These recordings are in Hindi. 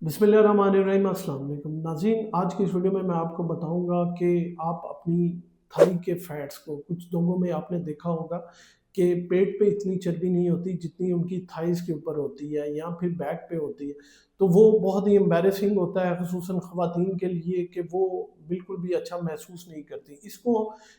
बिस्मिल्लाहिर्रहमानिर्रहीम, अस्सलाम वालेकुम नाज़रीन। आज की इस वीडियो में मैं आपको बताऊंगा कि आप अपनी थाई के फैट्स को, कुछ लोगों में आपने देखा होगा कि पेट पे इतनी चर्बी नहीं होती जितनी उनकी थाइस के ऊपर होती है या फिर बैक पे होती है। तो वो बहुत ही एम्बैरेसिंग होता है, खुसूसन ख़वातीन के लिए, कि वो बिल्कुल भी अच्छा महसूस नहीं करती।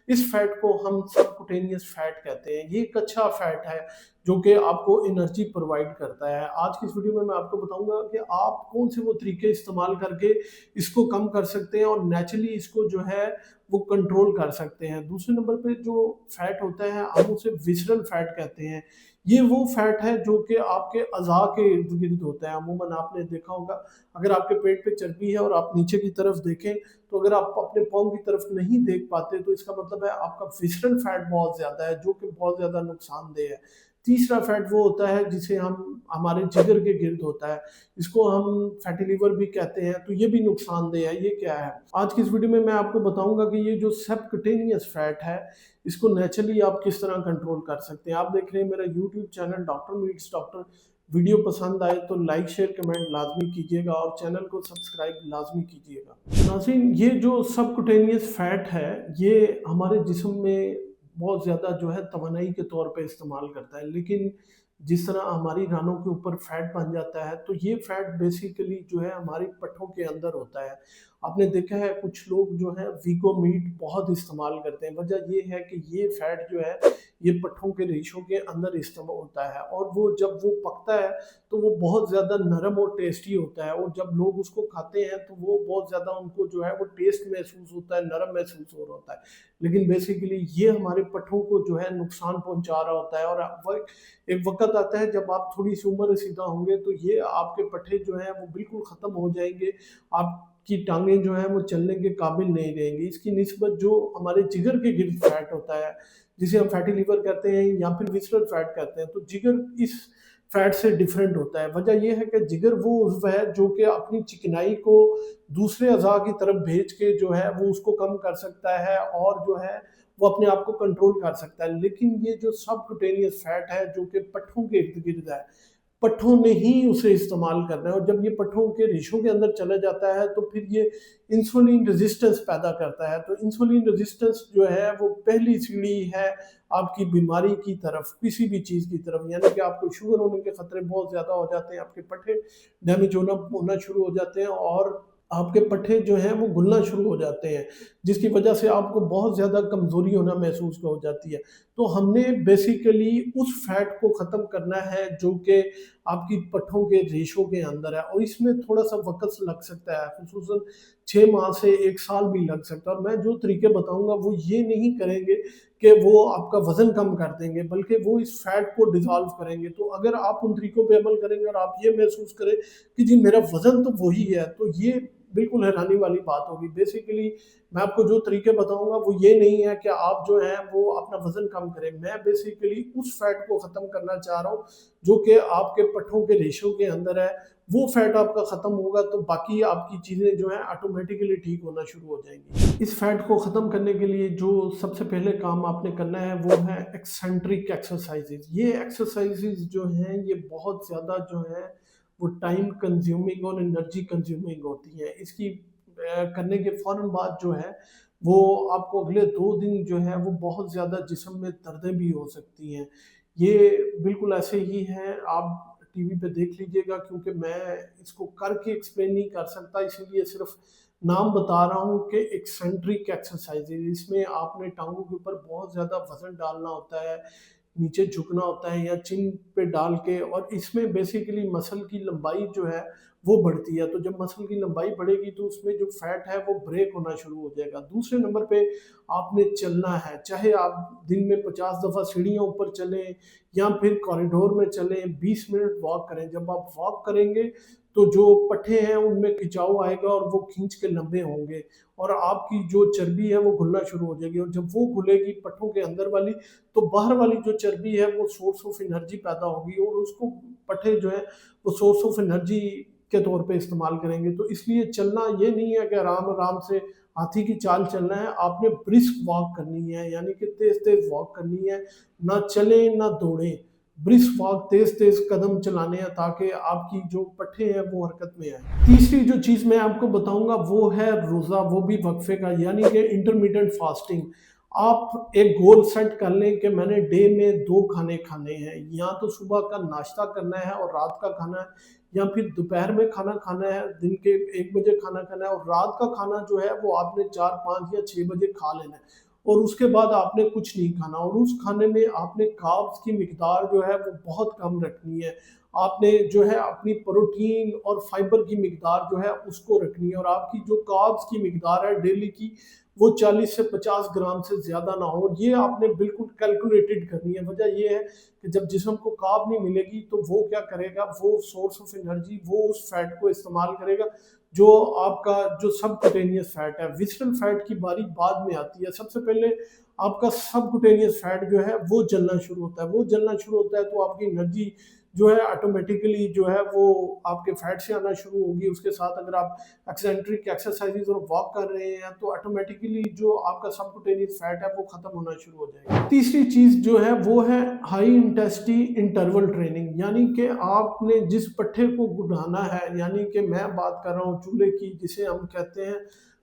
इस फैट को हम सबकुटेनियस फैट कहते हैं। ये एक अच्छा फैट है जो कि आपको एनर्जी प्रोवाइड करता है। आज की इस वीडियो में मैं आपको बताऊंगा कि आप कौन से वो तरीके इस्तेमाल करके इसको कम कर सकते हैं और नेचुरली इसको जो है वो कंट्रोल कर सकते हैं। दूसरे नंबर पे जो फैट होता है हम उसे विसरल फैट कहते हैं। ये वो फैट है जो कि आपके अज़ा के इर्द गिर्द होता है। अमूमन आपने देखा होगा, अगर आपके पेट पे चर्बी है और आप नीचे की तरफ देखें, तो अगर आप अपने पाँव की तरफ नहीं देख पाते तो इसका मतलब है आपका विसरल फैट बहुत ज़्यादा है, जो कि बहुत ज़्यादा नुकसानदेह है। तीसरा फैट वो होता है जिसे हम हमारे जिगर के गिर्द होता है, इसको हम फैटी लिवर भी कहते हैं। तो ये भी नुकसानदेह है। ये क्या है, आज की इस वीडियो में मैं आपको बताऊंगा कि ये जो सबक्यूटेनियस फैट है, इसको नेचुरली आप किस तरह कंट्रोल कर सकते हैं। आप देख रहे हैं मेरा YouTube channel doctor meets doctor. Video पसंद आए तो लाइक शेयर कमेंट लाजमी कीजिएगा और चैनल को सब्सक्राइब लाजमी कीजिएगा। नाज़रीन, ये जो सबक्यूटेनियस फैट है, ये हमारे जिस्म में बहुत ज़्यादा जो है तवानाई के तौर पे इस्तेमाल करता है। लेकिन जिस तरह हमारी रानों के ऊपर फैट बन जाता है, तो ये फैट बेसिकली जो है हमारी पट्ठों के अंदर होता है। आपने देखा है कुछ लोग जो है वीगो मीट बहुत इस्तेमाल करते हैं। वजह ये है कि ये फैट जो है ये पट्ठों के रेशों के अंदर इस्तेमाल होता है, और वो जब वो पकता है तो वो बहुत ज़्यादा नरम और टेस्टी होता है। और जब लोग उसको खाते हैं तो वो बहुत ज़्यादा उनको जो है वो टेस्ट महसूस होता है, नरम महसूस हो रहा होता है। लेकिन बेसिकली ये हमारे पट्ठों को जो है नुकसान पहुंचा रहा होता है। और एक वक्त आता है जब आप थोड़ी सी उम्र रसीदा होंगे तो ये आपके पट्ठे जो हैं वो बिल्कुल ख़त्म हो जाएंगे। आपकी टांगें जो हैं वो चलने के काबिल नहीं रहेंगी। इसकी निस्बत जो हमारे जिगर के गिर्द फैट होता है, जिसे हम फैटी लिवर कहते हैं या फिर विसरल फैट कहते हैं, तो जिगर इस फैट से डिफरेंट होता है। वजह यह है कि जिगर वो उज़्व है जो कि अपनी चिकनाई को दूसरे अज़ा की तरफ भेज के जो है वो उसको कम कर सकता है और जो है वो अपने आप को कंट्रोल कर सकता है। लेकिन ये जो सबक्यूटेनियस फैट है जो कि पट्ठों के इर्द गिर्द है, पट्ठों ने ही उसे इस्तेमाल करना है। और जब ये पट्ठों के रेशों के अंदर चला जाता है तो फिर ये इंसुलिन रेजिस्टेंस पैदा करता है। तो इंसुलिन रेजिस्टेंस जो है वो पहली सीढ़ी है आपकी बीमारी की तरफ, किसी भी चीज़ की तरफ। यानी कि आपको शुगर होने के खतरे बहुत ज़्यादा हो जाते हैं, आपके पट्ठे डैमेज होना शुरू हो जाते हैं और आपके पट्ठे जो हैं वो घुलना शुरू हो जाते हैं, जिसकी वजह से आपको बहुत ज़्यादा कमज़ोरी होना महसूस हो जाती है। तो हमने बेसिकली उस फैट को ख़त्म करना है जो कि आपकी पट्ठों के रेशों के अंदर है, और इसमें थोड़ा-सा वक़्त लग सकता है, ख़ुसूसन 6 माह से 1 साल भी लग सकता है। और मैं जो तरीके बताऊँगा वो ये नहीं करेंगे कि वो आपका वज़न कम कर देंगे, बल्कि वो इस फैट को डिज़ॉल्व करेंगे। तो अगर आप उन तरीकों पे अमल करेंगे और आप ये महसूस करें कि जी मेरा वज़न तो वही है, तो ये बिल्कुल हैरानी वाली बात होगी। बेसिकली मैं आपको जो तरीके बताऊँगा वो ये नहीं है कि आप जो है वो अपना वज़न कम करें। मैं बेसिकली उस फैट को ख़त्म करना चाह रहा हूँ जो कि आपके पट्ठों के रेशों के अंदर है। वो फैट आपका ख़त्म होगा तो बाकी आपकी चीज़ें जो हैं ऑटोमेटिकली ठीक होना शुरू हो जाएँगी। इस फैट को ख़त्म करने के लिए जो सबसे पहले काम आपने करना है वो है एक्सेंट्रिक एक्सरसाइज़ेज़। ये एक्सरसाइज़ेज़ जो हैं ये बहुत ज़्यादा जो है वो टाइम कंज्यूमिंग और एनर्जी कंज्यूमिंग होती है। इसकी करने के फ़ौरन बाद जो है वो आपको अगले 2 दिन जो है वो बहुत ज़्यादा जिस्म में दर्दें भी हो सकती हैं। ये बिल्कुल ऐसे ही हैं, आप टीवी पे देख लीजिएगा, क्योंकि मैं इसको करके एक्सप्लेन नहीं कर सकता, इसीलिए सिर्फ़ नाम बता रहा हूँ कि एक्सेंट्रिक एक्सरसाइज़ेज़। इसमें आपने टाँगों के ऊपर बहुत ज़्यादा वज़न डालना होता है, नीचे झुकना होता है या चिन पे डाल के, और इसमें बेसिकली मसल की लंबाई जो है वो बढ़ती है। तो जब मसल की लंबाई बढ़ेगी तो उसमें जो फैट है वो ब्रेक होना शुरू हो जाएगा। दूसरे नंबर पे आपने चलना है, चाहे आप दिन में 50 दफ़ा सीढ़ियों ऊपर चलें या फिर कॉरिडोर में चलें, 20 मिनट वॉक करें। जब आप वॉक करेंगे तो जो पट्ठे हैं उनमें खिंचाव आएगा और वो खींच के लंबे होंगे और आपकी जो चर्बी है वो घुलना शुरू हो जाएगी। और जब वो घुलेगी पट्ठों के अंदर वाली, तो बाहर वाली जो चर्बी है वो सोर्स ऑफ एनर्जी पैदा होगी और उसको पट्ठे जो है वो सोर्स ऑफ एनर्जी के तौर पे इस्तेमाल करेंगे। तो इसलिए चलना ये नहीं है कि आराम-आराम से हाथी की चाल चलना है, आपने ब्रिस्क वॉक करनी है, यानी कि तेज़-तेज़ वॉक करनी है, ना चलें ना दौड़ें। ब्रिस्क वॉक, तेज-तेज कदम चलाने हैं ताकि आपकी जो पट्ठे हैं वो हरकत में आएँ। तीसरी जो चीज़ मैं आपको बताऊँगा वो है रोज़ा, वो भी वक़्फ़े का, यानी कि इंटरमिटेंट फास्टिंग। आप एक गोल सेट कर लें कि मैंने डे में 2 खाने खाने हैं, या तो सुबह का नाश्ता करना है और रात का खाना है, या फिर दोपहर में खाना खाना है, दिन के 1 बजे खाना खाना है, और रात का खाना जो है वो आपने 4, 5 या 6 बजे खा लेना है। और उसके बाद आपने कुछ नहीं खाना, और उस खाने में आपने कार्ब्स की मिकदार जो है वो बहुत कम रखनी है। आपने जो है अपनी प्रोटीन और फाइबर की मिकदार जो है उसको रखनी है, और आपकी जो कार्ब्स की मिकदार है डेली की वो 40 से 50 ग्राम से ज़्यादा ना हो। ये आपने बिल्कुल कैलकुलेटेड करनी है। वजह ये है कि जब जिस्म को कार्ब नहीं मिलेगी तो वो क्या करेगा, वो सोर्स ऑफ एनर्जी वो उस फैट को इस्तेमाल करेगा जो आपका जो सबक्यूटेनियस फैट है। विसरल फैट की बारी बाद में आती है। सबसे पहले आपका सबक्यूटेनियस फैट जो है वो जलना शुरू होता है। वो जलना शुरू होता है तो आपकी एनर्जी जो है ऑटोमेटिकली जो है वो आपके फैट से आना शुरू होगी। उसके साथ अगर आप एक्सेंट्रिक एक्सरसाइजेज और वॉक कर रहे हैं तो ऑटोमेटिकली जो आपका सबक्यूटेनियस फैट है वो खत्म होना शुरू हो जाएगा। तीसरी चीज जो है वो है हाई इंटेंसिटी इंटरवल ट्रेनिंग, यानी कि आपने जिस पट्टे को बढ़ाना है, यानी कि मैं बात कर रहा हूँ चूल्हे की, जिसे हम कहते हैं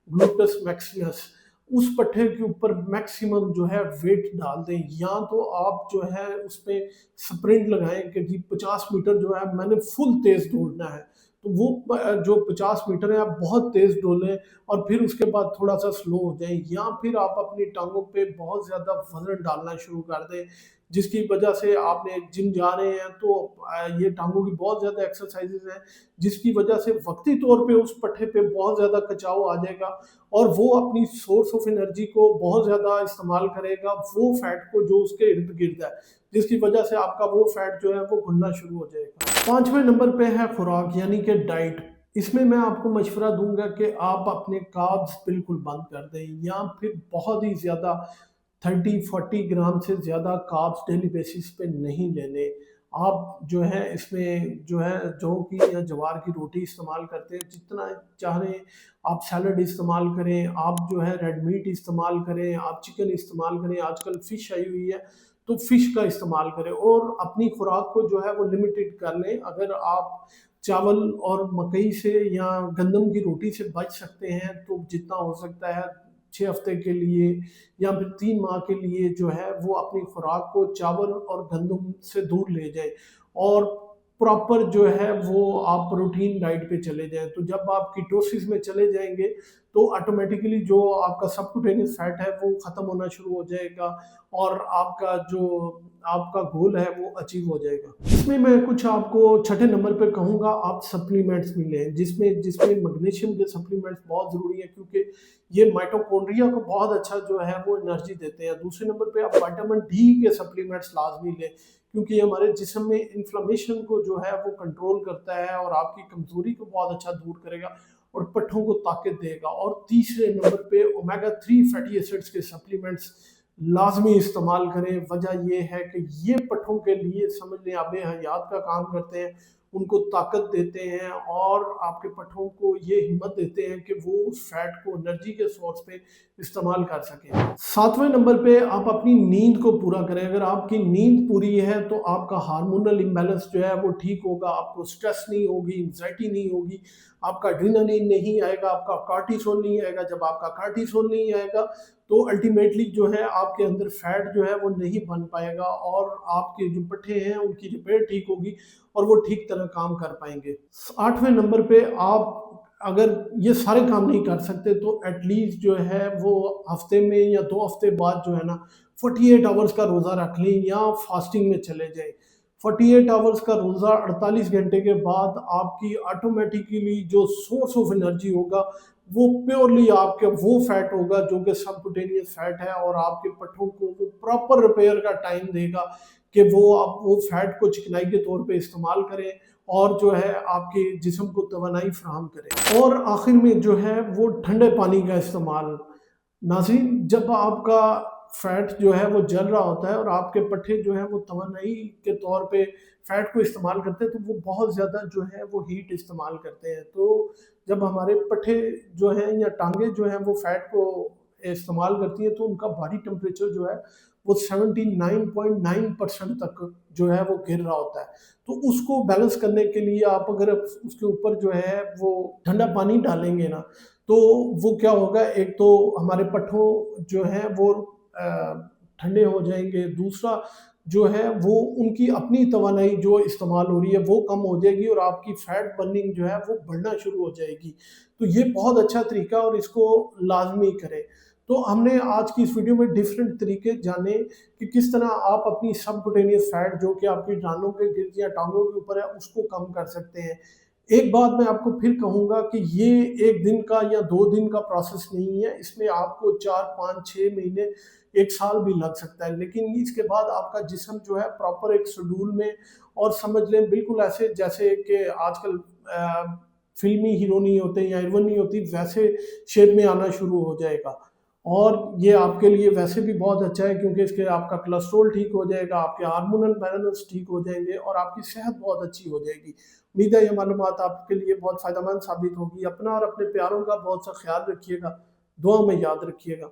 ग्लूटस मैक्सिमस, उस पट्टे के ऊपर मैक्सिमम जो है वेट डाल दें, या तो आप जो है उस पे स्प्रिंट लगाएं कि जी 50 मीटर जो है मैंने फुल तेज दौड़ना है, तो वो जो 50 मीटर है आप बहुत तेज दौड़ें और फिर उसके बाद थोड़ा सा स्लो हो जाए, या फिर आप अपनी टांगों पे बहुत ज़्यादा वजन डालना शुरू कर दें, जिसकी वजह से आपने जिम जा रहे हैं तो ये टांगों की बहुत ज़्यादा एक्सरसाइजेज हैं, जिसकी वजह से वक्ती तौर पे उस पट्टे पे बहुत ज़्यादा खिंचाव आ जाएगा और वो अपनी सोर्स ऑफ एनर्जी को बहुत ज़्यादा इस्तेमाल करेगा वो फैट को जो उसके इर्द गिर्द है, जिसकी वजह से आपका वो फैट जो है वो घुलना शुरू हो जाएगा। 5वें नंबर पे है खुराक, यानी कि डाइट। इसमें मैं आपको मशवरा दूंगा कि आप अपने कार्ब्स बिल्कुल बंद कर दें, या फिर बहुत ही ज़्यादा 30-40 ग्राम से ज़्यादा कार्ब्स डेली बेसिस पे नहीं लेने। आप जो है इसमें जो है जौ की या ज्वार की रोटी इस्तेमाल करते हैं, जितना चाह रहे हैं आप सैलड इस्तेमाल करें, आप जो है रेड मीट इस्तेमाल करें, आप चिकन इस्तेमाल करें, आजकल फ़िश आई हुई है तो फ़िश का इस्तेमाल करें, और अपनी खुराक को जो है वो लिमिटेड कर लें। अगर आप चावल और मकई से या गंदम की रोटी से बच सकते हैं तो जितना हो सकता है 6 हफ्ते के लिए या फिर 3 माह के लिए जो है वो अपनी खुराक को चावल और गंदम से दूर ले जाए, और प्रॉपर जो है वो आप प्रोटीन डाइट पे चले जाएं। तो जब आप कीटोसिस में चले जाएंगे तो ऑटोमेटिकली जो आपका सबक्यूटेनियस फैट है वो खत्म होना शुरू हो जाएगा, और आपका जो आपका गोल है वो अचीव हो जाएगा। इसमें मैं कुछ आपको छठे नंबर पे कहूँगा, आप सप्लीमेंट्स मिलें, जिसमें जिसमें मैग्नीशियम के सप्लीमेंट्स बहुत ज़रूरी है, क्योंकि ये माइटोकॉन्ड्रिया को बहुत अच्छा जो है वो एनर्जी देते हैं। दूसरे नंबर पे आप विटामिन डी के सप्लीमेंट्स लाजमी लें, क्योंकि ये हमारे जिस्म में इन्फ्लेमेशन को जो है वो कंट्रोल करता है और आपकी कमजोरी को बहुत अच्छा दूर करेगा और पट्ठों को ताकत देगा। और तीसरे नंबर पे ओमेगा 3 फैटी एसिड्स के सप्लीमेंट्स लाजमी इस्तेमाल करें। वजह ये है कि ये पट्ठों के लिए समझ लें आबे हयात का काम करते हैं, उनको ताकत देते हैं और आपके पट्ठों को ये हिम्मत देते हैं कि वो उस फैट को एनर्जी के सोर्स पे इस्तेमाल कर सकें। 7वें नंबर पे आप अपनी नींद को पूरा करें। अगर आपकी नींद पूरी है तो आपका हार्मोनल इम्बैलेंस जो है वो ठीक होगा, आपको स्ट्रेस नहीं होगी, एंग्जाइटी नहीं होगी, आपका एड्रेनालिन नहीं आएगा, आपका कार्टिसोल नहीं आएगा। जब आपका कार्टिसोल नहीं आएगा तो अल्टीमेटली जो है आपके अंदर फैट जो है वो नहीं बन पाएगा और आपके जो पट्टे हैं उनकी रिपेयर ठीक होगी और वो ठीक तरह काम कर पाएंगे। 8वें नंबर पे आप अगर ये सारे काम नहीं कर सकते तो एटलीस्ट जो है वो हफ्ते में या 2 हफ्ते बाद जो है ना 48 आवर्स का रोज़ा रख लें या फास्टिंग में चले जाएं। 48 आवर्स का रोज़ा 48 घंटे के बाद आपकी ऑटोमेटिकली जो सोर्स ऑफ एनर्जी होगा वो प्योरली आपके वो फैट होगा जो कि सबक्यूटेनियस फैट है, और आपके पट्ठों को वो प्रॉपर रिपेयर का टाइम देगा कि वो आप वो फैट को चिकनाई के तौर पे इस्तेमाल करें और जो है आपके जिस्म को तवानाई फराहम करें। और आखिर में जो है वो ठंडे पानी का इस्तेमाल। नाज़रीन, जब आपका फैट जो है वो जल रहा होता है और आपके पट्टे जो है वो तवानाई के तौर पे फैट को इस्तेमाल करते हैं तो वो बहुत ज़्यादा जो है वो हीट इस्तेमाल करते हैं। तो जब हमारे पट्टे जो हैं या टांगे जो हैं वो फैट को इस्तेमाल करती हैं तो उनका बॉडी टेम्परेचर जो है वो 79.9% तक जो है वो गिर रहा होता है। तो उसको बैलेंस करने के लिए आप अगर उसके ऊपर जो है वो ठंडा पानी डालेंगे ना, तो वो क्या होगा, एक तो हमारे पट्ठों जो हैं वो ठंडे हो जाएँगे, दूसरा जो है वो उनकी अपनी तवानाई जो इस्तेमाल हो रही है वो कम हो जाएगी और आपकी फैट बर्निंग जो है वो बढ़ना शुरू हो जाएगी। तो ये बहुत अच्छा तरीका है और इसको लाज़मी करें। तो हमने आज की इस वीडियो में डिफरेंट तरीके जाने कि किस तरह आप अपनी सबक्यूटेनियस फैट जो कि आपकी जांघों के गिर्द या टाँगों के ऊपर है उसको कम कर सकते हैं। एक बात मैं आपको फिर कहूँगा कि ये 1 दिन का या 2 दिन का प्रोसेस नहीं है, इसमें आपको 4, 5, 6 महीने, 1 साल भी लग सकता है। लेकिन इसके बाद आपका जिस्म जो है प्रॉपर एक शेड्यूल में, और समझ लें बिल्कुल ऐसे जैसे कि आजकल फ़िल्मी हीरो नहीं होते या हीरोइन नहीं होती, वैसे शेप में आना शुरू हो जाएगा। और ये आपके लिए वैसे भी बहुत अच्छा है क्योंकि इसके आपका कोलेस्ट्रॉल ठीक हो जाएगा, आपके हार्मोनल बैलेंस ठीक हो जाएँगे और आपकी सेहत बहुत अच्छी हो जाएगी। उम्मीद है ये मालूमात आपके लिए बहुत फ़ायदेमंद साबित होगी। अपना और अपने प्यारों का बहुत सा ख़्याल रखिएगा। दुआ में याद रखिएगा।